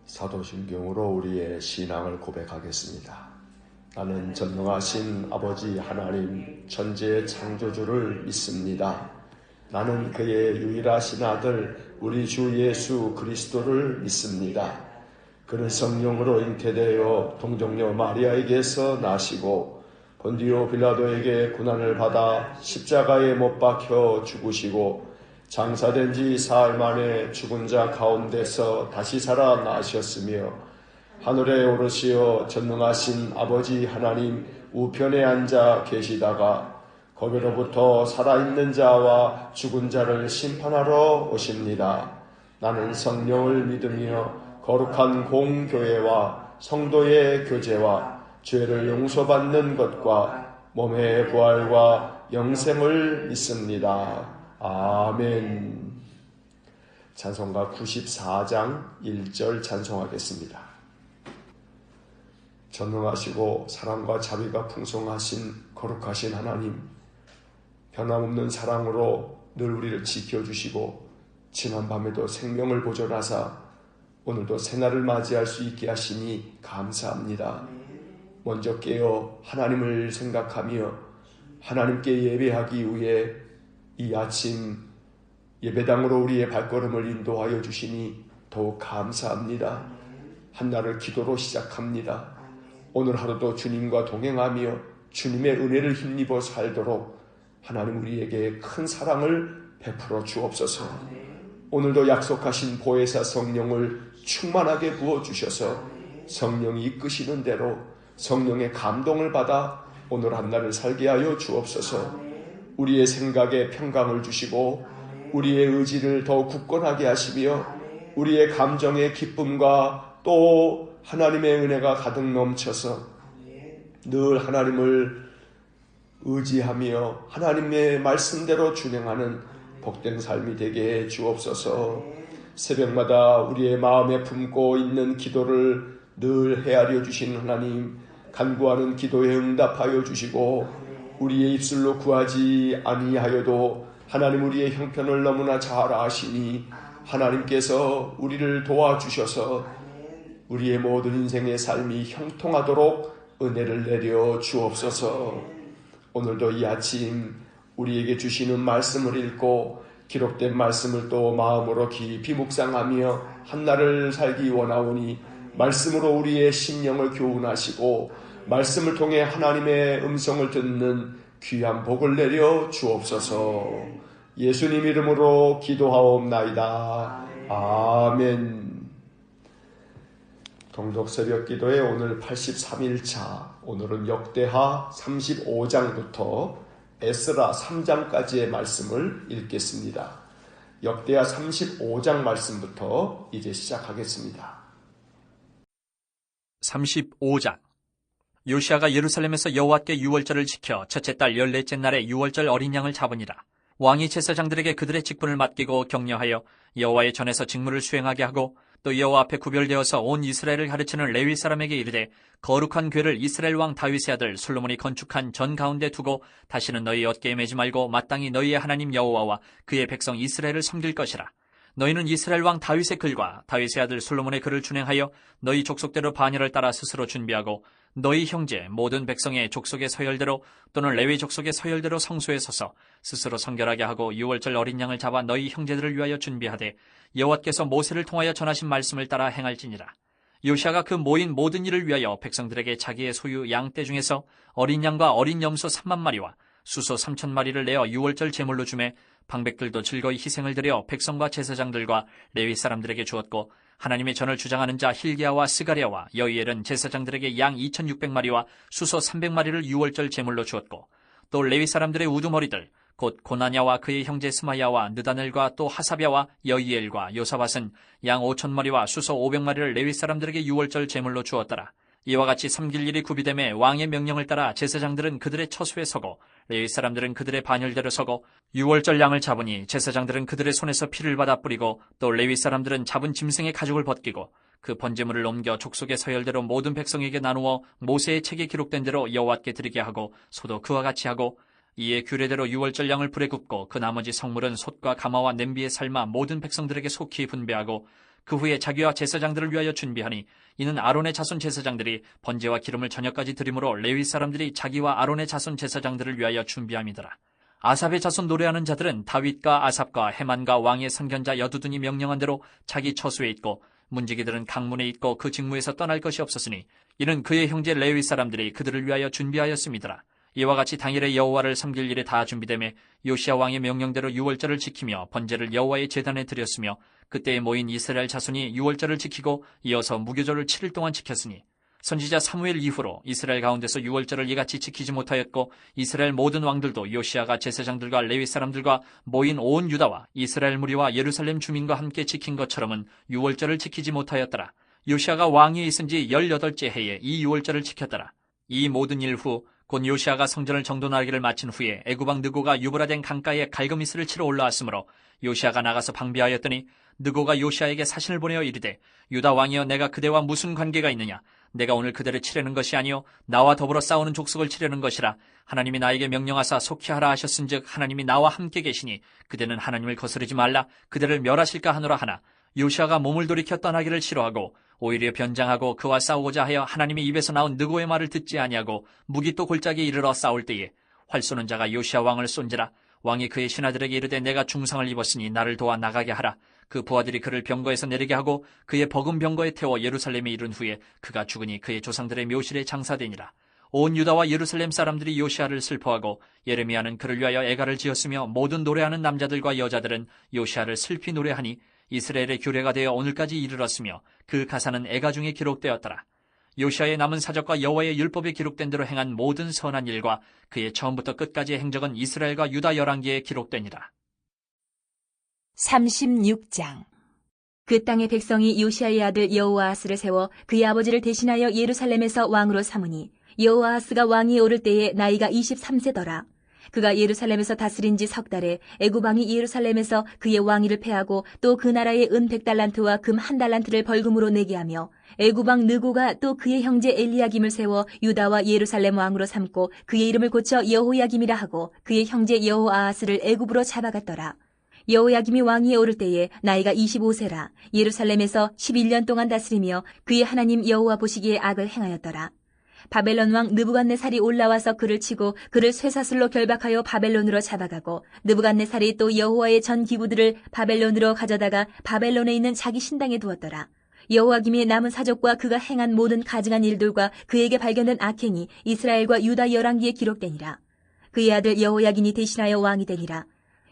사도신경으로 우리의 신앙을 고백하겠습니다. 나는 전능하신 아버지 하나님 천지의 창조주를 믿습니다. 나는 그의 유일하신 아들 우리 주 예수 그리스도를 믿습니다. 그는 성령으로 잉태되어 동정녀 마리아에게서 나시고 본디오 빌라도에게 고난을 받아 십자가에 못 박혀 죽으시고 장사된 지 사흘 만에 죽은 자 가운데서 다시 살아나셨으며 하늘에 오르시어 전능하신 아버지 하나님 우편에 앉아 계시다가 거기로부터 살아있는 자와 죽은 자를 심판하러 오십니다. 나는 성령을 믿으며 거룩한 공교회와 성도의 교제와 죄를 용서받는 것과 몸의 부활과 영생을 믿습니다. 아멘. 찬송가 94장 1절 찬송하겠습니다. 전능하시고 사랑과 자비가 풍성하신 거룩하신 하나님, 변함없는 사랑으로 늘 우리를 지켜주시고 지난 밤에도 생명을 보존하사 오늘도 새날을 맞이할 수 있게 하시니 감사합니다. 먼저 깨어 하나님을 생각하며 하나님께 예배하기 위해 이 아침 예배당으로 우리의 발걸음을 인도하여 주시니 더욱 감사합니다. 한날을 기도로 시작합니다. 오늘 하루도 주님과 동행하며 주님의 은혜를 힘입어 살도록 하나님 우리에게 큰 사랑을 베풀어 주옵소서. 오늘도 약속하신 보혜사 성령을 충만하게 부어주셔서 성령이 이끄시는 대로 성령의 감동을 받아 오늘 한날을 살게 하여 주옵소서. 우리의 생각에 평강을 주시고 우리의 의지를 더욱 굳건하게 하시며 우리의 감정의 기쁨과 또 하나님의 은혜가 가득 넘쳐서 늘 하나님을 의지하며 하나님의 말씀대로 준행하는 복된 삶이 되게 해 주옵소서. 새벽마다 우리의 마음에 품고 있는 기도를 늘 헤아려 주신 하나님, 간구하는 기도에 응답하여 주시고 우리의 입술로 구하지 아니하여도 하나님 우리의 형편을 너무나 잘 아시니 하나님께서 우리를 도와주셔서 우리의 모든 인생의 삶이 형통하도록 은혜를 내려 주옵소서. 오늘도 이 아침 우리에게 주시는 말씀을 읽고 기록된 말씀을 또 마음으로 깊이 묵상하며 한날을 살기 원하오니 말씀으로 우리의 심령을 교훈하시고 말씀을 통해 하나님의 음성을 듣는 귀한 복을 내려 주옵소서. 예수님 이름으로 기도하옵나이다. 아멘. 동독 새벽 기도의 오늘 83일차, 오늘은 역대하 35장부터 에스라 3장까지의 말씀을 읽겠습니다. 역대하 35장 말씀부터 이제 시작하겠습니다. 35장. 요시아가 예루살렘에서 여호와께 유월절을 지켜 첫째 달 14째 날에 유월절 어린 양을 잡으니라. 왕이 제사장들에게 그들의 직분을 맡기고 격려하여 여호와의 전에서 직무를 수행하게 하고 또 여호와 앞에 구별되어서 온 이스라엘을 가르치는 레위 사람에게 이르되 거룩한 궤를 이스라엘 왕 다윗의 아들 솔로몬이 건축한 전 가운데 두고 다시는 너희 어깨에 매지 말고 마땅히 너희의 하나님 여호와와 그의 백성 이스라엘을 섬길 것이라. 너희는 이스라엘 왕 다윗의 글과 다윗의 아들 솔로몬의 글을 준행하여 너희 족속대로 반열을 따라 스스로 준비하고 너희 형제 모든 백성의 족속의 서열대로 또는 레위 족속의 서열대로 성소에 서서 스스로 성결하게 하고 유월절 어린 양을 잡아 너희 형제들을 위하여 준비하되 여호와께서 모세를 통하여 전하신 말씀을 따라 행할지니라. 요시아가 그 모인 모든 일을 위하여 백성들에게 자기의 소유 양떼 중에서 어린 양과 어린 염소 3만 마리와 수소 3천 마리를 내어 유월절 제물로 주매 방백들도 즐거이 희생을 드려 백성과 제사장들과 레위 사람들에게 주었고 하나님의 전을 주장하는 자 hil기야와 스가랴와 여이엘은 제사장들에게 양 2,600마리와 수소 300마리를 유월절 제물로 주었고 또 레위 사람들의 우두머리들 곧 고나냐와 그의 형제 스마야와 느다넬과 또 하사랴와 여이엘과 요사밧은 양 5,000마리와 수소 500마리를 레위 사람들에게 유월절 제물로 주었더라. 이와 같이 섬길 일이 구비됨에 왕의 명령을 따라 제사장들은 그들의 처소에 서고 레위 사람들은 그들의 반열대로 서고 유월절 양을 잡으니 제사장들은 그들의 손에서 피를 받아 뿌리고 또 레위 사람들은 잡은 짐승의 가죽을 벗기고 그 번제물을 옮겨 족속의 서열대로 모든 백성에게 나누어 모세의 책에 기록된 대로 여호와께 드리게 하고 소도 그와 같이 하고 이에 규례대로 유월절 양을 불에 굽고 그 나머지 성물은 솥과 가마와 냄비에 삶아 모든 백성들에게 속히 분배하고 그 후에 자기와 제사장들을 위하여 준비하니 이는 아론의 자손 제사장들이 번제와 기름을 저녁까지 드림으로 레위 사람들이 자기와 아론의 자손 제사장들을 위하여 준비함이더라. 아삽의 자손 노래하는 자들은 다윗과 아삽과 헤만과 왕의 선견자 여두둔이 명령한 대로 자기 처소에 있고 문지기들은 강문에 있고 그 직무에서 떠날 것이 없었으니 이는 그의 형제 레위 사람들이 그들을 위하여 준비하였음이더라. 이와 같이 당일에 여호와를 섬길 일에 다 준비되매 요시야 왕의 명령대로 유월절을 지키며 번제를 여호와의 제단에 드렸으며 그때에 모인 이스라엘 자손이 유월절을 지키고 이어서 무교절을 7일 동안 지켰으니 선지자 사무엘 이후로 이스라엘 가운데서 유월절을 이같이 지키지 못하였고 이스라엘 모든 왕들도 요시야가 제사장들과 레위 사람들과 모인 온 유다와 이스라엘 무리와 예루살렘 주민과 함께 지킨 것처럼은 유월절을 지키지 못하였더라. 요시야가 왕위에 있은 지 18째 해에 이 유월절을 지켰더라. 이 모든 일 후 곧 요시야가 성전을 정돈하기를 마친 후에 애굽왕 느고가 유브라덴 강가에 갈그미스를 치러 올라왔으므로 요시야가 나가서 방비하였더니 느고가 요시야에게 사신을 보내어 이르되 유다 왕이여 내가 그대와 무슨 관계가 있느냐 내가 오늘 그대를 치려는 것이 아니요 나와 더불어 싸우는 족속을 치려는 것이라 하나님이 나에게 명령하사 속히 하라 하셨은즉 하나님이 나와 함께 계시니 그대는 하나님을 거스르지 말라 그대를 멸하실까 하노라 하나 요시야가 몸을 돌이켜 떠나기를 싫어하고 오히려 변장하고 그와 싸우고자 하여 하나님의 입에서 나온 느고의 말을 듣지 아니하고 무기또 골짜기에 이르러 싸울 때에 활 쏘는 자가 요시야 왕을 쏜지라 왕이 그의 신하들에게 이르되 내가 중상을 입었으니 나를 도와 나가게 하라. 그 부하들이 그를 병거에서 내리게 하고 그의 버금 병거에 태워 예루살렘에 이른 후에 그가 죽으니 그의 조상들의 묘실에 장사되니라. 온 유다와 예루살렘 사람들이 요시야를 슬퍼하고 예레미야는 그를 위하여 애가를 지었으며 모든 노래하는 남자들과 여자들은 요시야를 슬피 노래하니 이스라엘의 규례가 되어 오늘까지 이르렀으며 그 가사는 애가 중에 기록되었더라. 요시야의 남은 사적과 여호와의 율법에 기록된 대로 행한 모든 선한 일과 그의 처음부터 끝까지의 행적은 이스라엘과 유다 열왕기에 기록되니라. 36장. 그 땅의 백성이 요시야의 아들 여호아하스를 세워 그의 아버지를 대신하여 예루살렘에서 왕으로 삼으니 여호아하스가 왕위에 오를 때에 나이가 23세더라. 그가 예루살렘에서 다스린 지 석 달에 애굽 왕이 예루살렘에서 그의 왕위를 패하고 또 그 나라의 은 100달란트와 금 1달란트를 벌금으로 내게 하며 애굽 왕 느고가 또 그의 형제 엘리야김을 세워 유다와 예루살렘 왕으로 삼고 그의 이름을 고쳐 여호야김이라 하고 그의 형제 여호아하스를 애굽으로 잡아갔더라. 여호야김이 왕위에 오를 때에 나이가 25세라. 예루살렘에서 11년 동안 다스리며 그의 하나님 여호와 보시기에 악을 행하였더라. 바벨론 왕 느부갓네살이 올라와서 그를 치고 그를 쇠사슬로 결박하여 바벨론으로 잡아가고 느부갓네살이 또 여호와의 전 기구들을 바벨론으로 가져다가 바벨론에 있는 자기 신당에 두었더라. 여호야김의 남은 사적과 그가 행한 모든 가증한 일들과 그에게 발견된 악행이 이스라엘과 유다 열왕기에 기록되니라. 그의 아들 여호야긴이 대신하여 왕이 되니라.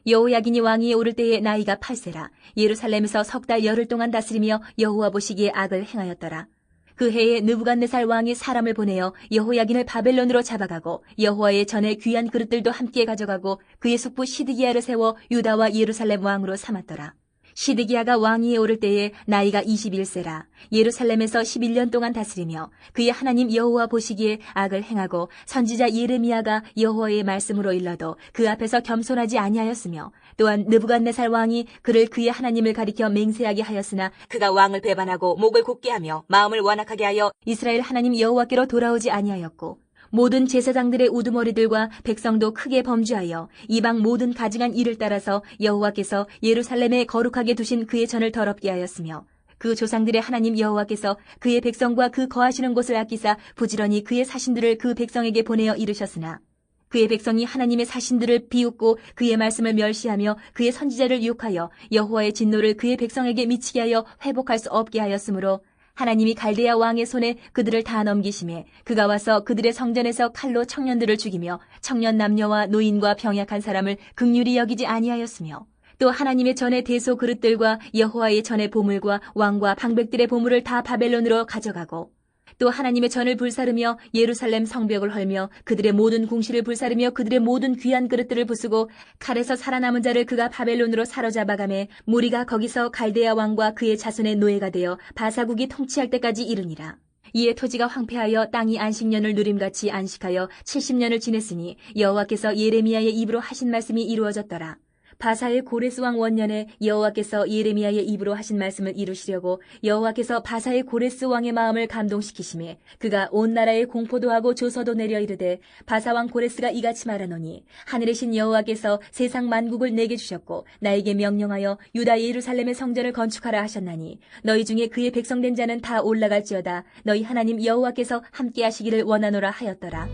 여호야긴이 왕위에 오를 때에 나이가 8세라. 예루살렘에서 석 달 열흘 동안 다스리며 여호와 보시기에 악을 행하였더라. 그 해에 느부갓네살 왕이 사람을 보내어 여호야긴을 바벨론으로 잡아가고 여호와의 전에 귀한 그릇들도 함께 가져가고 그의 숙부 시드기야를 세워 유다와 예루살렘 왕으로 삼았더라. 시드기야가 왕위에 오를 때에 나이가 21세라. 예루살렘에서 11년 동안 다스리며 그의 하나님 여호와 보시기에 악을 행하고 선지자 예레미야가 여호와의 말씀으로 일러도 그 앞에서 겸손하지 아니하였으며 또한 느부갓네살 왕이 그를 그의 하나님을 가리켜 맹세하게 하였으나 그가 왕을 배반하고 목을 곧게 하며 마음을 완악하게 하여 이스라엘 하나님 여호와께로 돌아오지 아니하였고 모든 제사장들의 우두머리들과 백성도 크게 범죄하여 이방 모든 가증한 일을 따라서 여호와께서 예루살렘에 거룩하게 두신 그의 전을 더럽게 하였으며 그 조상들의 하나님 여호와께서 그의 백성과 그 거하시는 곳을 아끼사 부지런히 그의 사신들을 그 백성에게 보내어 이르셨으나 그의 백성이 하나님의 사신들을 비웃고 그의 말씀을 멸시하며 그의 선지자를 유혹하여 여호와의 진노를 그의 백성에게 미치게 하여 회복할 수 없게 하였으므로 하나님이 갈대아 왕의 손에 그들을 다 넘기심에 그가 와서 그들의 성전에서 칼로 청년들을 죽이며 청년 남녀와 노인과 병약한 사람을 긍휼히 여기지 아니하였으며 또 하나님의 전의 대소 그릇들과 여호와의 전의 보물과 왕과 방백들의 보물을 다 바벨론으로 가져가고 또 하나님의 전을 불사르며 예루살렘 성벽을 헐며 그들의 모든 궁시를 불사르며 그들의 모든 귀한 그릇들을 부수고 칼에서 살아남은 자를 그가 바벨론으로 사로잡아가매 무리가 거기서 갈대아 왕과 그의 자손의 노예가 되어 바사국이 통치할 때까지 이르니라. 이에 토지가 황폐하여 땅이 안식년을 누림같이 안식하여 70년을 지냈으니 여호와께서 예레미야의 입으로 하신 말씀이 이루어졌더라. 바사의 고레스 왕 원년에 여호와께서 예레미야의 입으로 하신 말씀을 이루시려고 여호와께서 바사의 고레스 왕의 마음을 감동시키심에 그가 온 나라에 공포도 하고 조서도 내려 이르되 바사 왕 고레스가 이같이 말하노니 하늘의 신 여호와께서 세상 만국을 내게 주셨고 나에게 명령하여 유다 예루살렘의 성전을 건축하라 하셨나니 너희 중에 그의 백성된 자는 다 올라갈지어다 너희 하나님 여호와께서 함께 하시기를 원하노라 하였더라.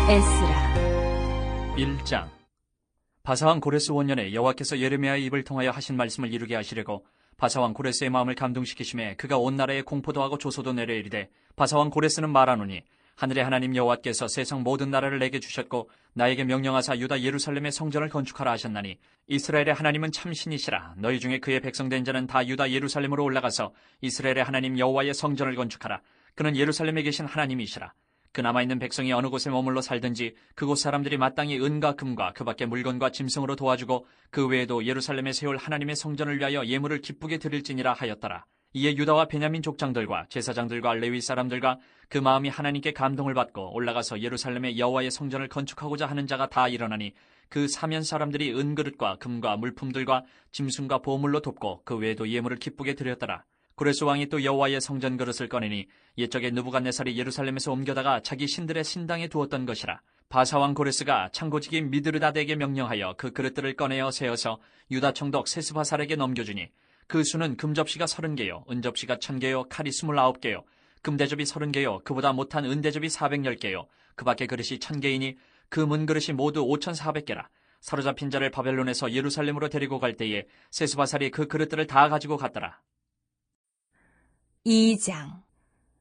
에스라 1장. 바사왕 고레스 원년에 여호와께서 예레미야의 입을 통하여 하신 말씀을 이루게 하시려고 바사왕 고레스의 마음을 감동시키심에 그가 온 나라에 공포도 하고 조소도 내려 이르되 바사왕 고레스는 말하노니 하늘의 하나님 여호와께서 세상 모든 나라를 내게 주셨고 나에게 명령하사 유다 예루살렘의 성전을 건축하라 하셨나니 이스라엘의 하나님은 참신이시라. 너희 중에 그의 백성된 자는 다 유다 예루살렘으로 올라가서 이스라엘의 하나님 여호와의 성전을 건축하라. 그는 예루살렘에 계신 하나님이시라. 그 남아있는 백성이 어느 곳에 머물러 살든지 그곳 사람들이 마땅히 은과 금과 그 밖에 물건과 짐승으로 도와주고 그 외에도 예루살렘에 세울 하나님의 성전을 위하여 예물을 기쁘게 드릴지니라 하였더라. 이에 유다와 베냐민 족장들과 제사장들과 레위 사람들과 그 마음이 하나님께 감동을 받고 올라가서 예루살렘의 여호와의 성전을 건축하고자 하는 자가 다 일어나니 그 사면 사람들이 은그릇과 금과 물품들과 짐승과 보물로 돕고 그 외에도 예물을 기쁘게 드렸더라. 고레스 왕이 또 여호와의 성전 그릇을 꺼내니 옛적에 느부갓네살이 예루살렘에서 옮겨다가 자기 신들의 신당에 두었던 것이라. 바사왕 고레스가 창고지기 미드르다데에게 명령하여 그 그릇들을 꺼내어 세어서 유다 총독 세스바살에게 넘겨주니 그 수는 금접시가 30개요 은접시가 1000개요 칼이 29개요 금대접이 30개요 그보다 못한 은대접이 410개요 그 밖에 그릇이 1000개이니 그 문그릇이 모두 5400개라. 사로잡힌 자를 바벨론에서 예루살렘으로 데리고 갈 때에 세스바살이 그 그릇들을 다 가지고 갔더라. 2장.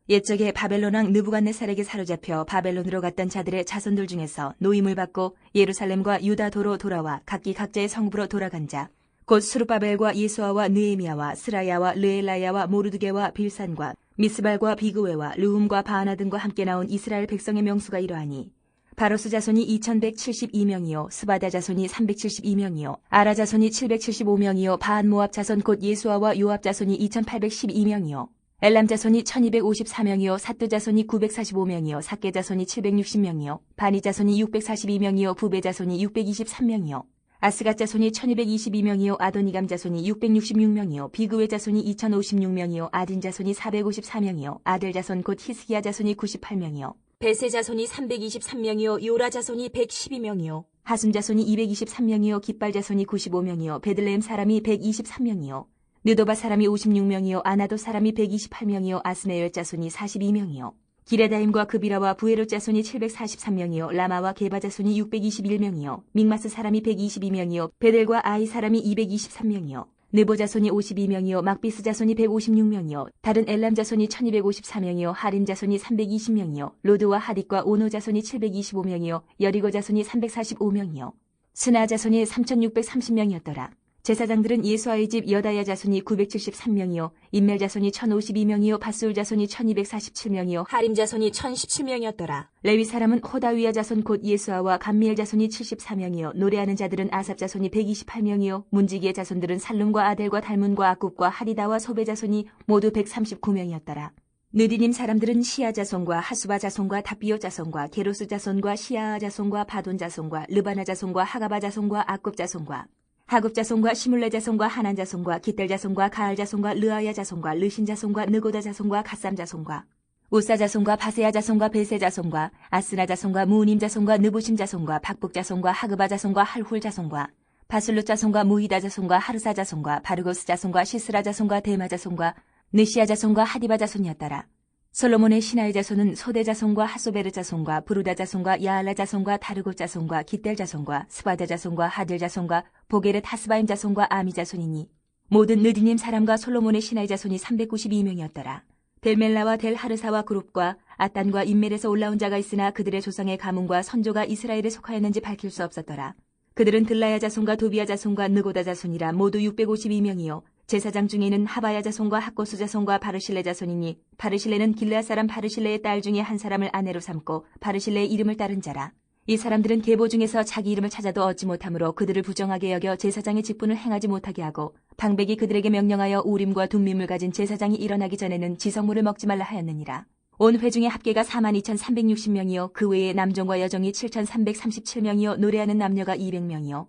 옛적에 바벨론 왕 느부갓네살에게 사로잡혀 바벨론으로 갔던 자들의 자손들 중에서 노임을 받고 예루살렘과 유다도로 돌아와 각기 각자의 성부로 돌아간 자 곧 스룹바벨과 예수아와 느헤미야와 스라야와 르엘라야와 모르드게와 빌산과 미스발과 비그웨와 르훔과 바하나 등과 함께 나온 이스라엘 백성의 명수가 이러하니 바로스 자손이 2172명이요 스바다 자손이 372명이요 아라 자손이 775명이요 바한 모압 자손 곧 예수아와 요압 자손이 2812명이요 엘람 자손이 1254명이요 사뚜 자손이 945명이요 삭게 자손이 760명이요 바니 자손이 642명이요 부베 자손이 623명이요 아스갓 자손이 1222명이요 아도니감 자손이 666명이요 비그웨 자손이 2056명이요 아딘 자손이 454명이요 아델 자손 곧 히스기야 자손이 98명이요 베세 자손이 323명이요 요라 자손이 112명이요 하숨 자손이 223명이요 깃발 자손이 95명이요 베들레헴 사람이 123명이요 느도바 사람이 56명이요 아나도 사람이 128명이요 아스메열 자손이 42명이요 기레다임과 그비라와 부에롯 자손이 743명이요 라마와 게바 자손이 621명이요 믹마스 사람이 122명이요 베델과 아이 사람이 223명이요 느보 자손이 52명이요 막비스 자손이 156명이요 다른 엘람 자손이 1254명이요 하림 자손이 320명이요 로드와 하딕과 오노 자손이 725명이요 여리고 자손이 345명이요 스나 자손이 3630명이었더라. 제사장들은 예수아의 집 여다야 자손이 973명이요 인멜 자손이 1052명이요 바스울 자손이 1247명이요 하림 자손이 1017명이었더라. 레위 사람은 호다위야 자손 곧 예수아와 감미엘 자손이 74명이요 노래하는 자들은 아삽 자손이 128명이요 문지기의 자손들은 살룸과 아델과 달문과 아굽과 하리다와 소베 자손이 모두 139명이었더라. 느디님 사람들은 시아 자손과 하수바 자손과 다비오 자손과 게로스 자손과 시아아 자손과 바돈 자손과 르바나 자손과 하가바 자손과 아굽 자손과 하굽 자손과 시물레 자손과 하난 자손과 기델 자손과 가알 자손과 르아야 자손과 르신 자손과 느고다 자손과 갓삼 자손과 우사 자손과 바세야 자손과 베세 자손과 아스나 자손과 무님 자손과 느부심 자손과 박북 자손과 하그바 자손과 할훌 자손과 바슬루 자손과 무히다 자손과 하르사 자손과 바르고스 자손과 시스라 자손과 데마 자손과 느시아 자손과 하디바 자손이었더라. 솔로몬의 신하의 자손은 소대 자손과 하소베르 자손과 부르다 자손과 야알라 자손과 다르고 자손과 기델 자손과 스바다 자손과 하들 자손과 보게렛 하스바임 자손과 아미 자손이니 모든 느디님 사람과 솔로몬의 신하의 자손이 392명이었더라. 델멜라와 델 하르사와 그룹과 아딴과 인멜에서 올라온 자가 있으나 그들의 조상의 가문과 선조가 이스라엘에 속하였는지 밝힐 수 없었더라. 그들은 들라야 자손과 도비야 자손과 느고다 자손이라 모두 652명이요 제사장 중에는 하바야 자손과 학고수 자손과 바르실레 자손이니 바르실레는 길르앗 사람 바르실레의 딸 중에 한 사람을 아내로 삼고 바르실레의 이름을 따른 자라. 이 사람들은 계보 중에서 자기 이름을 찾아도 얻지 못하므로 그들을 부정하게 여겨 제사장의 직분을 행하지 못하게 하고 방백이 그들에게 명령하여 우림과 둠밈을 가진 제사장이 일어나기 전에는 지성물을 먹지 말라 하였느니라. 온 회중의 합계가 42,360명이요 그 외에 남종과 여종이 7,337명이요 노래하는 남녀가 200명이요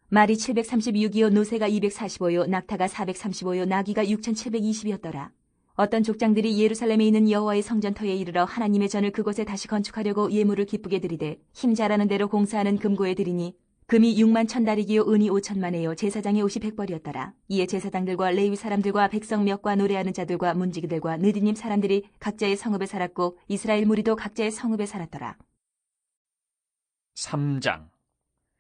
말이 736이요 노새가 245요 낙타가 435요 나귀가 6,720이었더라. 어떤 족장들이 예루살렘에 있는 여호와의 성전터에 이르러 하나님의 전을 그곳에 다시 건축하려고 예물을 기쁘게 드리되 힘 잘하는 대로 공사하는 금고에 드리니 금이 6만 1,000다리기요 은이 5천만에요 제사장의 옷이 100벌이었더라. 이에 제사장들과 레위 사람들과 백성 몇과 노래하는 자들과 문지기들과 느디님 사람들이 각자의 성읍에 살았고 이스라엘 무리도 각자의 성읍에 살았더라. 3장.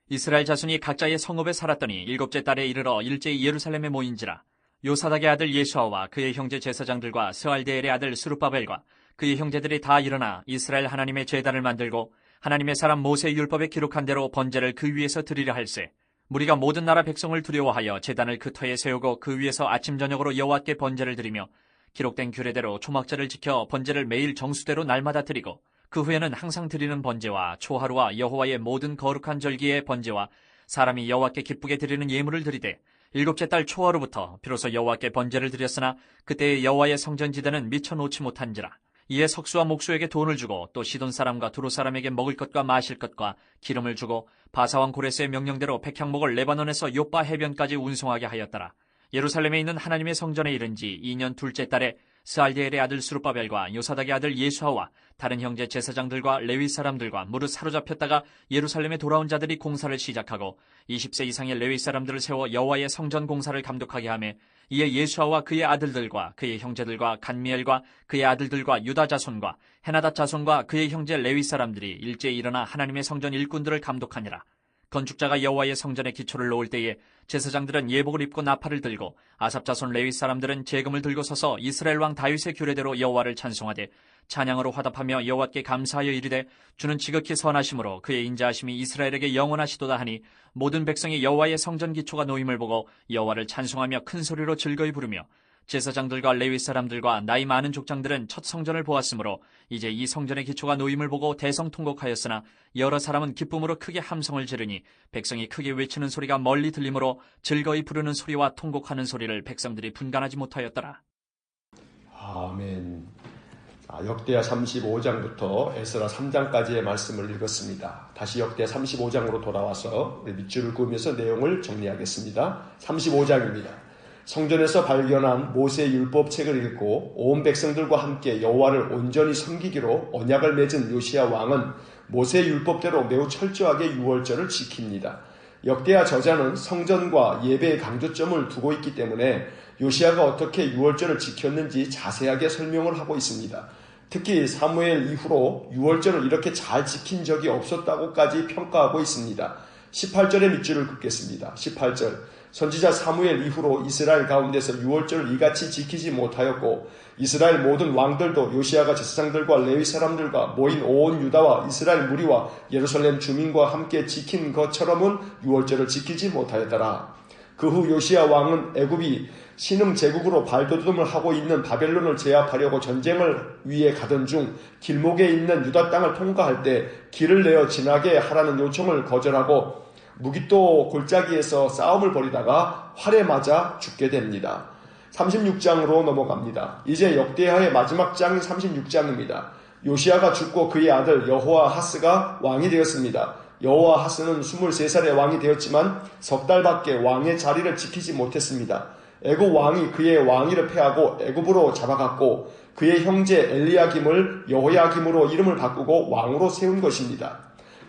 이스라엘 자손이 각자의 성읍에 살았더니 일곱째 달에 이르러 일제히 예루살렘에 모인지라. 요사닥의 아들 예수아와 그의 형제 제사장들과 스알데엘의 아들 스룹바벨과 그의 형제들이 다 일어나 이스라엘 하나님의 제단을 만들고 하나님의 사람 모세의 율법에 기록한 대로 번제를 그 위에서 드리려 할세. 무리가 모든 나라 백성을 두려워하여 제단을 그 터에 세우고 그 위에서 아침 저녁으로 여호와께 번제를 드리며 기록된 규례대로 초막절을 지켜 번제를 매일 정수대로 날마다 드리고 그 후에는 항상 드리는 번제와 초하루와 여호와의 모든 거룩한 절기의 번제와 사람이 여호와께 기쁘게 드리는 예물을 드리되 일곱째 달 초하루부터 비로소 여호와께 번제를 드렸으나 그때의 여호와의 성전지대는 미쳐 놓지 못한지라. 이에 석수와 목수에게 돈을 주고 또 시돈 사람과 두로 사람에게 먹을 것과 마실 것과 기름을 주고 바사왕 고레스의 명령대로 백향목을 레바논에서 요빠 해변까지 운송하게 하였더라. 예루살렘에 있는 하나님의 성전에 이른 지 2년 둘째 달에 스알디엘의 아들 스룹바벨과 요사닥의 아들 예수아와 다른 형제 제사장들과 레위 사람들과 무릇 사로잡혔다가 예루살렘에 돌아온 자들이 공사를 시작하고 20세 이상의 레위 사람들을 세워 여호와의 성전 공사를 감독하게 하며 이에 예수아와 그의 아들들과 그의 형제들과 간미엘과 그의 아들들과 유다 자손과 헤나닷 자손과 그의 형제 레위 사람들이 일제히 일어나 하나님의 성전 일꾼들을 감독하니라. 건축자가 여호와의 성전에 기초를 놓을 때에 제사장들은 예복을 입고 나팔을 들고 아삽 자손 레위 사람들은 제금을 들고 서서 이스라엘 왕 다윗의 규례대로 여호와를 찬송하되 찬양으로 화답하며 여호와께 감사하여 이르되 주는 지극히 선하심으로 그의 인자하심이 이스라엘에게 영원하시도다 하니 모든 백성이 여호와의 성전 기초가 놓임을 보고 여호와를 찬송하며 큰 소리로 즐거이 부르며 제사장들과 레위 사람들과 나이 많은 족장들은 첫 성전을 보았으므로 이제 이 성전의 기초가 놓임을 보고 대성통곡하였으나 여러 사람은 기쁨으로 크게 함성을 지르니 백성이 크게 외치는 소리가 멀리 들리므로 즐거이 부르는 소리와 통곡하는 소리를 백성들이 분간하지 못하였더라. 아멘. 역대하 35장부터 에스라 3장까지의 말씀을 읽었습니다. 다시 역대하 35장으로 돌아와서 밑줄을 그으면서 내용을 정리하겠습니다. 35장입니다. 성전에서 발견한 모세의 율법 책을 읽고 온 백성들과 함께 여호와를 온전히 섬기기로 언약을 맺은 요시야 왕은 모세의 율법대로 매우 철저하게 유월절을 지킵니다. 역대하 저자는 성전과 예배의 강조점을 두고 있기 때문에 요시야가 어떻게 유월절을 지켰는지 자세하게 설명을 하고 있습니다. 특히 사무엘 이후로 유월절을 이렇게 잘 지킨 적이 없었다고까지 평가하고 있습니다. 18절의 밑줄을 긋겠습니다. 18절. 선지자 사무엘 이후로 이스라엘 가운데서 유월절을 이같이 지키지 못하였고 이스라엘 모든 왕들도 요시야가 제사장들과 레위 사람들과 모인 온 유다와 이스라엘 무리와 예루살렘 주민과 함께 지킨 것처럼은 유월절을 지키지 못하였더라. 그 후 요시야 왕은 애굽이 신흥 제국으로 발돋움을 하고 있는 바벨론을 제압하려고 전쟁을 위해 가던 중 길목에 있는 유다 땅을 통과할 때 길을 내어 지나게 하라는 요청을 거절하고 무기또 골짜기에서 싸움을 벌이다가 활에 맞아 죽게 됩니다. 36장으로 넘어갑니다. 이제 역대하의 마지막 장인 36장입니다. 요시야가 죽고 그의 아들 여호아하스가 왕이 되었습니다. 여호아하스는 23살에 왕이 되었지만 석 달밖에 왕의 자리를 지키지 못했습니다. 애굽 왕이 그의 왕위를 패하고 애굽으로 잡아갔고 그의 형제 엘리야김을 여호야김으로 이름을 바꾸고 왕으로 세운 것입니다.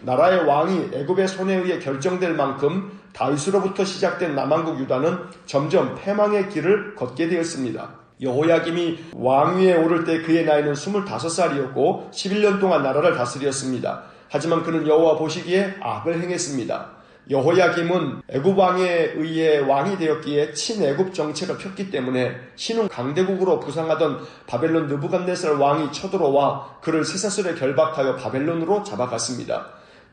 나라의 왕이 애굽의 손에 의해 결정될 만큼 다윗으로부터 시작된 남한국 유다는 점점 패망의 길을 걷게 되었습니다. 여호야김이 왕위에 오를 때 그의 나이는 25살이었고 11년 동안 나라를 다스렸습니다. 하지만 그는 여호와 보시기에 악을 행했습니다. 여호야김은 애굽 왕에 의해 왕이 되었기에 친애굽 정책을 폈기 때문에 신흥 강대국으로 부상하던 바벨론 느부갓네살 왕이 쳐들어와 그를 쇠사슬에 결박하여 바벨론으로 잡아갔습니다.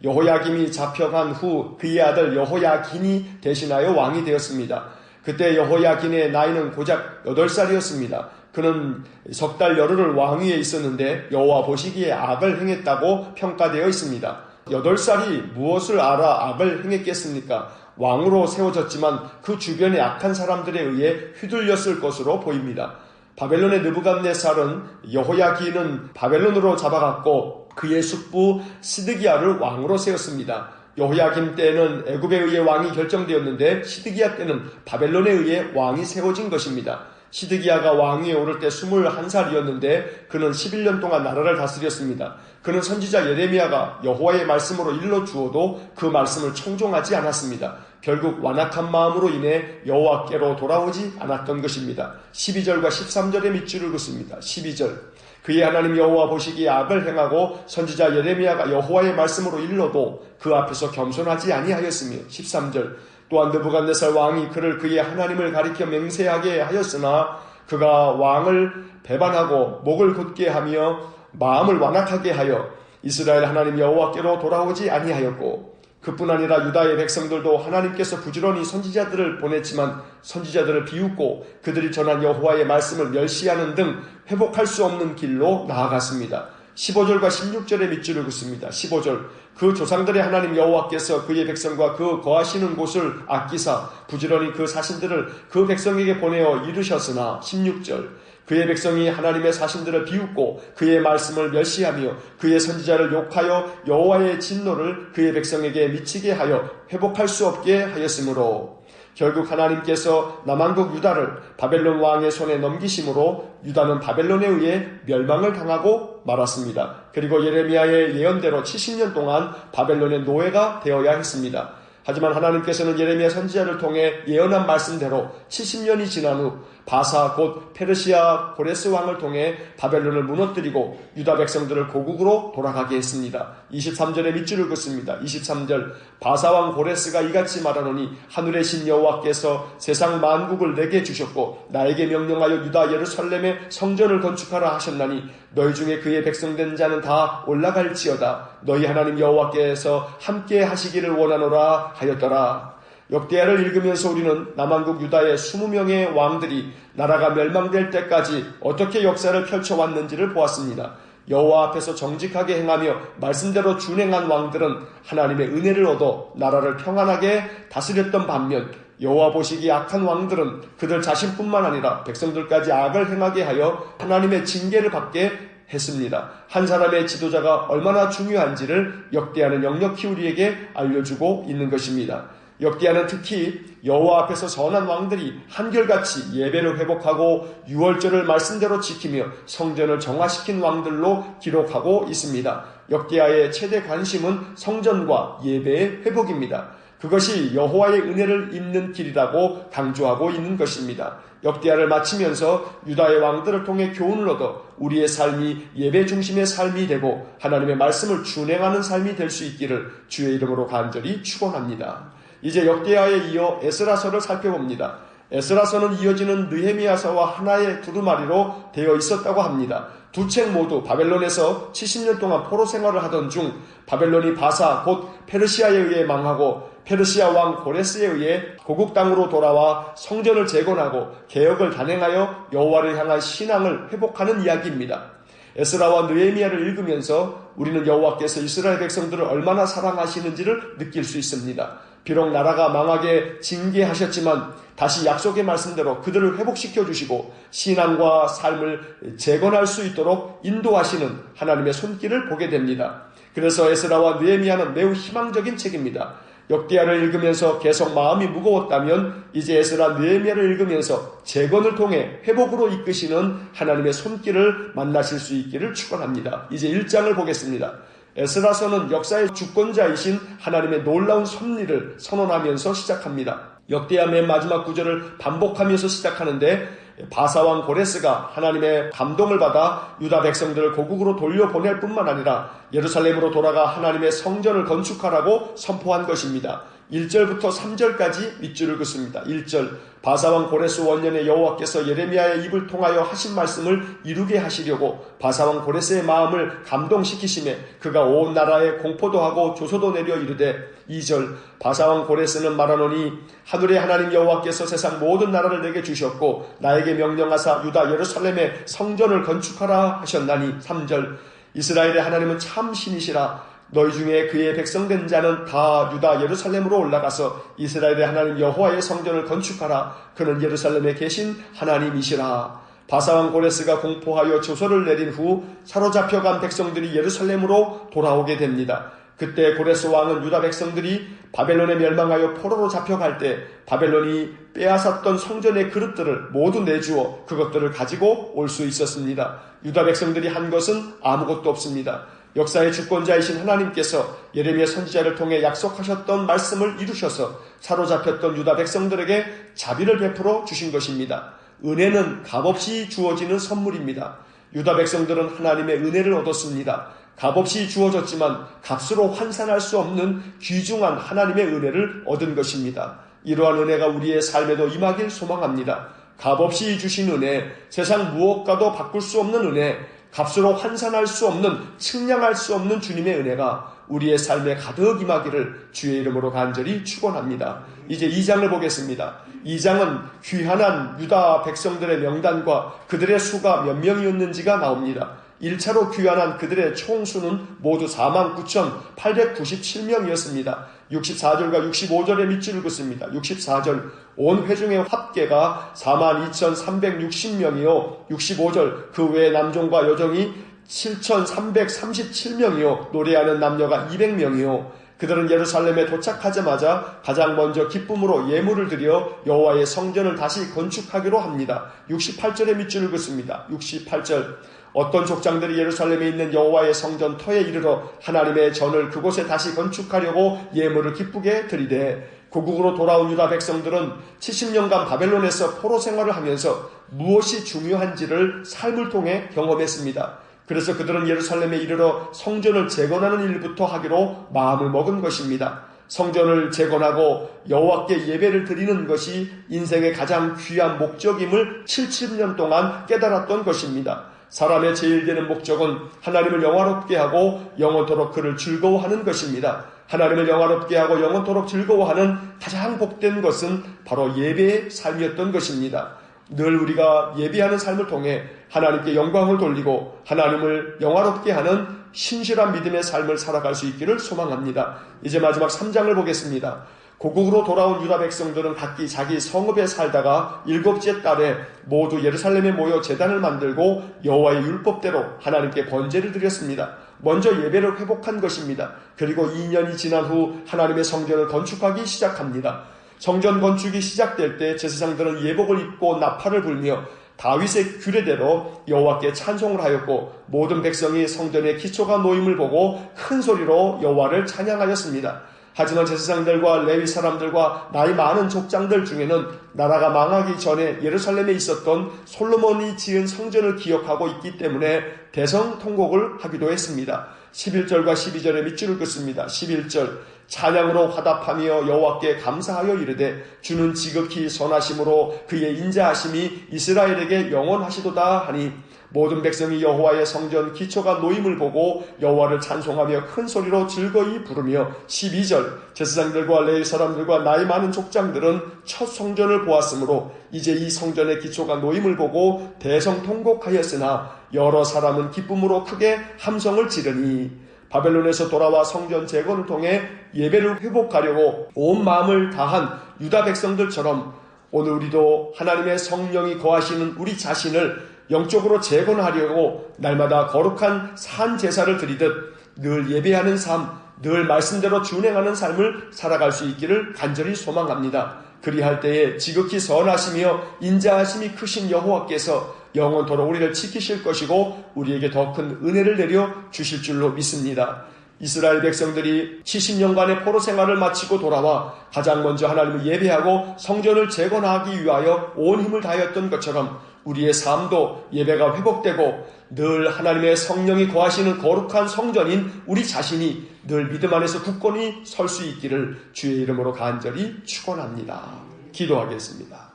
여호야김이 잡혀간 후 그의 아들 여호야긴이 대신하여 왕이 되었습니다. 그때 여호야긴의 나이는 고작 8살이었습니다. 그는 석 달 열흘을 왕위에 있었는데 여호와 보시기에 악을 행했다고 평가되어 있습니다. 8살이 무엇을 알아 악을 행했겠습니까? 왕으로 세워졌지만 그 주변의 악한 사람들에 의해 휘둘렸을 것으로 보입니다. 바벨론의 느부갓네살은 여호야긴은 바벨론으로 잡아갔고 그의 숙부 시드기야를 왕으로 세웠습니다. 여호야김 때는 애굽에 의해 왕이 결정되었는데 시드기야 때는 바벨론에 의해 왕이 세워진 것입니다. 시드기야가 왕위에 오를 때 21살이었는데 그는 11년 동안 나라를 다스렸습니다. 그는 선지자 예레미야가 여호와의 말씀으로 일러 주어도 그 말씀을 청종하지 않았습니다. 결국 완악한 마음으로 인해 여호와께로 돌아오지 않았던 것입니다. 12절과 13절의 밑줄을 긋습니다. 12절 그의 하나님 여호와 보시기에 악을 행하고 선지자 예레미야가 여호와의 말씀으로 일러도 그 앞에서 겸손하지 아니하였으며 13절 또한 느부갓네살 왕이 그를 그의 하나님을 가리켜 맹세하게 하였으나 그가 왕을 배반하고 목을 곧게 하며 마음을 완악하게 하여 이스라엘 하나님 여호와께로 돌아오지 아니하였고 그뿐 아니라 유다의 백성들도 하나님께서 부지런히 선지자들을 보냈지만 선지자들을 비웃고 그들이 전한 여호와의 말씀을 멸시하는 등 회복할 수 없는 길로 나아갔습니다. 15절과 16절의 밑줄을 긋습니다. 15절 그 조상들의 하나님 여호와께서 그의 백성과 그 거하시는 곳을 아끼사 부지런히 그 사신들을 그 백성에게 보내어 이루셨으나 16절 그의 백성이 하나님의 사신들을 비웃고 그의 말씀을 멸시하며 그의 선지자를 욕하여 여호와의 진노를 그의 백성에게 미치게 하여 회복할 수 없게 하였으므로 결국 하나님께서 남왕국 유다를 바벨론 왕의 손에 넘기심으로 유다는 바벨론에 의해 멸망을 당하고 말았습니다. 그리고 예레미야의 예언대로 70년 동안 바벨론의 노예가 되어야 했습니다. 하지만 하나님께서는 예레미야 선지자를 통해 예언한 말씀대로 70년이 지난 후 바사 곧 페르시아 고레스 왕을 통해 바벨론을 무너뜨리고 유다 백성들을 고국으로 돌아가게 했습니다. 23절에 밑줄을 긋습니다. 23절 바사 왕 고레스가 이같이 말하노니 하늘의 신 여호와께서 세상 만국을 내게 주셨고 나에게 명령하여 유다 예루살렘에 성전을 건축하라 하셨나니 너희 중에 그의 백성된 자는 다 올라갈지어다. 너희 하나님 여호와께서 함께 하시기를 원하노라 하였더라. 역대하를 읽으면서 우리는 남왕국 유다의 20명의 왕들이 나라가 멸망될 때까지 어떻게 역사를 펼쳐왔는지를 보았습니다. 여호와 앞에서 정직하게 행하며 말씀대로 준행한 왕들은 하나님의 은혜를 얻어 나라를 평안하게 다스렸던 반면 여호와 보시기에 악한 왕들은 그들 자신뿐만 아니라 백성들까지 악을 행하게 하여 하나님의 징계를 받게 했습니다. 한 사람의 지도자가 얼마나 중요한지를 역대하는 역력히 우리에게 알려주고 있는 것입니다. 역대하는 특히 여호와 앞에서 선한 왕들이 한결같이 예배를 회복하고 유월절을 말씀대로 지키며 성전을 정화시킨 왕들로 기록하고 있습니다. 역대하의 최대 관심은 성전과 예배의 회복입니다. 그것이 여호와의 은혜를 입는 길이라고 강조하고 있는 것입니다. 역대하를 마치면서 유다의 왕들을 통해 교훈을 얻어 우리의 삶이 예배 중심의 삶이 되고 하나님의 말씀을 준행하는 삶이 될 수 있기를 주의 이름으로 간절히 축원합니다. 이제 역대하에 이어 에스라서를 살펴봅니다. 에스라서는 이어지는 느헤미야서와 하나의 두루마리로 되어 있었다고 합니다. 두 책 모두 바벨론에서 70년 동안 포로 생활을 하던 중 바벨론이 바사 곧 페르시아에 의해 망하고 페르시아 왕 고레스에 의해 고국 땅으로 돌아와 성전을 재건하고 개혁을 단행하여 여호와를 향한 신앙을 회복하는 이야기입니다. 에스라와 느헤미야를 읽으면서 우리는 여호와께서 이스라엘 백성들을 얼마나 사랑하시는지를 느낄 수 있습니다. 비록 나라가 망하게 징계하셨지만 다시 약속의 말씀대로 그들을 회복시켜 주시고 신앙과 삶을 재건할 수 있도록 인도하시는 하나님의 손길을 보게 됩니다. 그래서 에스라와 느헤미야는 매우 희망적인 책입니다. 역대하를 읽으면서 계속 마음이 무거웠다면 이제 에스라 느헤미야를 읽으면서 재건을 통해 회복으로 이끄시는 하나님의 손길을 만나실 수 있기를 축원합니다. 이제 1장을 보겠습니다. 에스라서는 역사의 주권자이신 하나님의 놀라운 섭리를 선언하면서 시작합니다. 역대하 맨 마지막 구절을 반복하면서 시작하는데 바사왕 고레스가 하나님의 감동을 받아 유다 백성들을 고국으로 돌려보낼 뿐만 아니라 예루살렘으로 돌아가 하나님의 성전을 건축하라고 선포한 것입니다. 1절부터 3절까지 밑줄을 긋습니다. 1절 바사왕 고레스 원년에 여호와께서 예레미야의 입을 통하여 하신 말씀을 이루게 하시려고 바사왕 고레스의 마음을 감동시키심에 그가 온 나라에 공포도 하고 조소도 내려 이르되 2절 바사왕 고레스는 말하노니 하늘의 하나님 여호와께서 세상 모든 나라를 내게 주셨고 나에게 명령하사 유다 예루살렘에 성전을 건축하라 하셨나니 3절 이스라엘의 하나님은 참 신이시라 너희 중에 그의 백성된 자는 다 유다 예루살렘으로 올라가서 이스라엘의 하나님 여호와의 성전을 건축하라. 그는 예루살렘에 계신 하나님이시라. 바사왕 고레스가 공포하여 조서를 내린 후 사로잡혀간 백성들이 예루살렘으로 돌아오게 됩니다. 그때 고레스 왕은 유다 백성들이 바벨론에 멸망하여 포로로 잡혀갈 때 바벨론이 빼앗았던 성전의 그릇들을 모두 내주어 그것들을 가지고 올 수 있었습니다. 유다 백성들이 한 것은 아무것도 없습니다. 역사의 주권자이신 하나님께서 예레미야 선지자를 통해 약속하셨던 말씀을 이루셔서 사로잡혔던 유다 백성들에게 자비를 베풀어 주신 것입니다. 은혜는 값없이 주어지는 선물입니다. 유다 백성들은 하나님의 은혜를 얻었습니다. 값없이 주어졌지만 값으로 환산할 수 없는 귀중한 하나님의 은혜를 얻은 것입니다. 이러한 은혜가 우리의 삶에도 임하길 소망합니다. 값없이 주신 은혜, 세상 무엇과도 바꿀 수 없는 은혜, 값으로 환산할 수 없는, 측량할 수 없는 주님의 은혜가 우리의 삶에 가득 임하기를 주의 이름으로 간절히 축원합니다. 이제 2장을 보겠습니다. 2장은 귀환한 유다 백성들의 명단과 그들의 수가 몇 명이었는지가 나옵니다. 1차로 귀환한 그들의 총수는 모두 49,897명이었습니다. 64절과 65절의 밑줄을 긋습니다. 64절 온 회중의 합계가 42,360명이요 65절 그 외의 남종과 여종이 7,337명이요 노래하는 남녀가 200명이요 그들은 예루살렘에 도착하자마자 가장 먼저 기쁨으로 예물을 드려 여호와의 성전을 다시 건축하기로 합니다. 68절의 밑줄을 긋습니다. 68절 어떤 족장들이 예루살렘에 있는 여호와의 성전 터에 이르러 하나님의 전을 그곳에 다시 건축하려고 예물을 기쁘게 드리되 고국으로 돌아온 유다 백성들은 70년간 바벨론에서 포로 생활을 하면서 무엇이 중요한지를 삶을 통해 경험했습니다. 그래서 그들은 예루살렘에 이르러 성전을 재건하는 일부터 하기로 마음을 먹은 것입니다. 성전을 재건하고 여호와께 예배를 드리는 것이 인생의 가장 귀한 목적임을 70년 동안 깨달았던 것입니다. 사람의 제일 되는 목적은 하나님을 영화롭게 하고 영원토록 그를 즐거워하는 것입니다. 하나님을 영화롭게 하고 영원토록 즐거워하는 가장 복된 것은 바로 예배의 삶이었던 것입니다. 늘 우리가 예배하는 삶을 통해 하나님께 영광을 돌리고 하나님을 영화롭게 하는 신실한 믿음의 삶을 살아갈 수 있기를 소망합니다. 이제 마지막 3장을 보겠습니다. 고국으로 돌아온 유다 백성들은 각기 자기 성읍에 살다가 7째 달에 모두 예루살렘에 모여 제단을 만들고 여호와의 율법대로 하나님께 번제를 드렸습니다. 먼저 예배를 회복한 것입니다. 그리고 2년이 지난 후 하나님의 성전을 건축하기 시작합니다. 성전 건축이 시작될 때 제사장들은 예복을 입고 나팔을 불며 다윗의 규례대로 여호와께 찬송을 하였고 모든 백성이 성전의 기초가 놓임을 보고 큰 소리로 여호와를 찬양하였습니다. 하지만 제사장들과 레위 사람들과 나이 많은 족장들 중에는 나라가 망하기 전에 예루살렘에 있었던 솔로몬이 지은 성전을 기억하고 있기 때문에 대성통곡을 하기도 했습니다. 11절과 12절의 밑줄을 긋습니다. 11절 찬양으로 화답하며 여호와께 감사하여 이르되 주는 지극히 선하심으로 그의 인자하심이 이스라엘에게 영원하시도다 하니 모든 백성이 여호와의 성전 기초가 놓임을 보고 여호와를 찬송하며 큰 소리로 즐거이 부르며 12절 제사장들과 레위 사람들과 나이 많은 족장들은 첫 성전을 보았으므로 이제 이 성전의 기초가 놓임을 보고 대성통곡하였으나 여러 사람은 기쁨으로 크게 함성을 지르니 바벨론에서 돌아와 성전 재건을 통해 예배를 회복하려고 온 마음을 다한 유다 백성들처럼 오늘 우리도 하나님의 성령이 거하시는 우리 자신을 영적으로 재건하려고 날마다 거룩한 산 제사를 드리듯 늘 예배하는 삶, 늘 말씀대로 준행하는 삶을 살아갈 수 있기를 간절히 소망합니다. 그리할 때에 지극히 선하시며 인자하심이 크신 여호와께서 영원토록 우리를 지키실 것이고 우리에게 더 큰 은혜를 내려 주실 줄로 믿습니다. 이스라엘 백성들이 70년간의 포로 생활을 마치고 돌아와 가장 먼저 하나님을 예배하고 성전을 재건하기 위하여 온 힘을 다하였던 것처럼 우리의 삶도 예배가 회복되고 늘 하나님의 성령이 거하시는 거룩한 성전인 우리 자신이 늘 믿음 안에서 굳건히 설 수 있기를 주의 이름으로 간절히 축원합니다. 기도하겠습니다.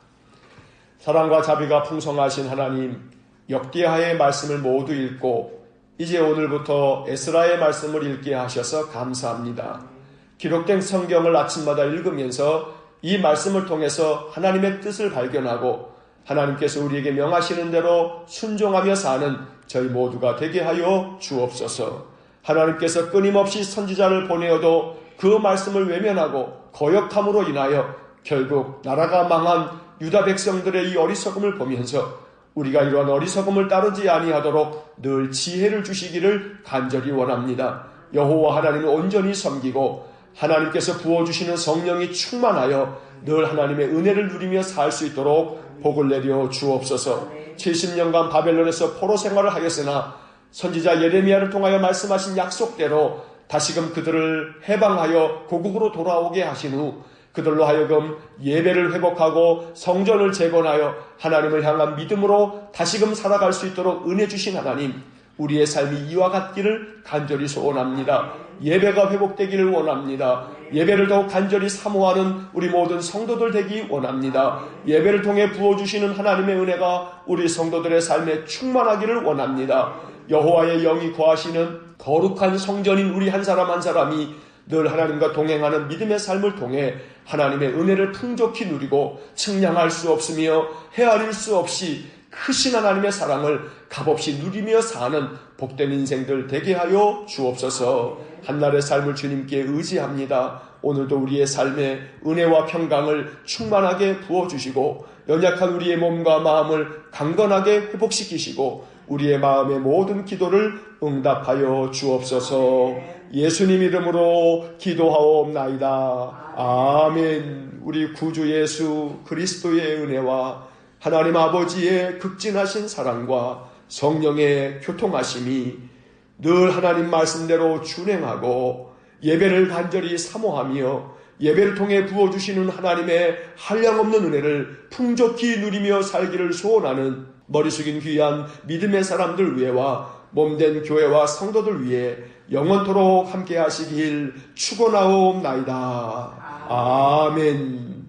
사랑과 자비가 풍성하신 하나님, 역대하의 말씀을 모두 읽고 이제 오늘부터 에스라의 말씀을 읽게 하셔서 감사합니다. 기록된 성경을 아침마다 읽으면서 이 말씀을 통해서 하나님의 뜻을 발견하고 하나님께서 우리에게 명하시는 대로 순종하며 사는 저희 모두가 되게 하여 주옵소서. 하나님께서 끊임없이 선지자를 보내어도 그 말씀을 외면하고 거역함으로 인하여 결국 나라가 망한 유다 백성들의 이 어리석음을 보면서 우리가 이러한 어리석음을 따르지 아니하도록 늘 지혜를 주시기를 간절히 원합니다. 여호와 하나님을 온전히 섬기고 하나님께서 부어주시는 성령이 충만하여 늘 하나님의 은혜를 누리며 살 수 있도록 복을 내려 주옵소서. 70년간 바벨론에서 포로 생활을 하였으나 선지자 예레미야를 통하여 말씀하신 약속대로 다시금 그들을 해방하여 고국으로 돌아오게 하신 후 그들로 하여금 예배를 회복하고 성전을 재건하여 하나님을 향한 믿음으로 다시금 살아갈 수 있도록 은혜 주신 하나님, 우리의 삶이 이와 같기를 간절히 소원합니다. 예배가 회복되기를 원합니다. 예배를 더욱 간절히 사모하는 우리 모든 성도들 되기 원합니다. 예배를 통해 부어주시는 하나님의 은혜가 우리 성도들의 삶에 충만하기를 원합니다. 여호와의 영이 거하시는 거룩한 성전인 우리 한 사람 한 사람이 늘 하나님과 동행하는 믿음의 삶을 통해 하나님의 은혜를 풍족히 누리고 측량할 수 없으며 헤아릴 수 없이 크신 하나님의 사랑을 값없이 누리며 사는 복된 인생들 되게 하여 주옵소서. 한날의 삶을 주님께 의지합니다. 오늘도 우리의 삶에 은혜와 평강을 충만하게 부어주시고 연약한 우리의 몸과 마음을 강건하게 회복시키시고 우리의 마음의 모든 기도를 응답하여 주옵소서. 예수님 이름으로 기도하옵나이다. 아멘. 우리 구주 예수 그리스도의 은혜와 하나님 아버지의 극진하신 사랑과 성령의 교통하심이 늘 하나님 말씀대로 준행하고 예배를 간절히 사모하며 예배를 통해 부어주시는 하나님의 한량없는 은혜를 풍족히 누리며 살기를 소원하는 머리 숙인 귀한 믿음의 사람들 위에와 몸된 교회와 성도들 위해 영원토록 함께 하시길 축원하옵나이다. 아멘.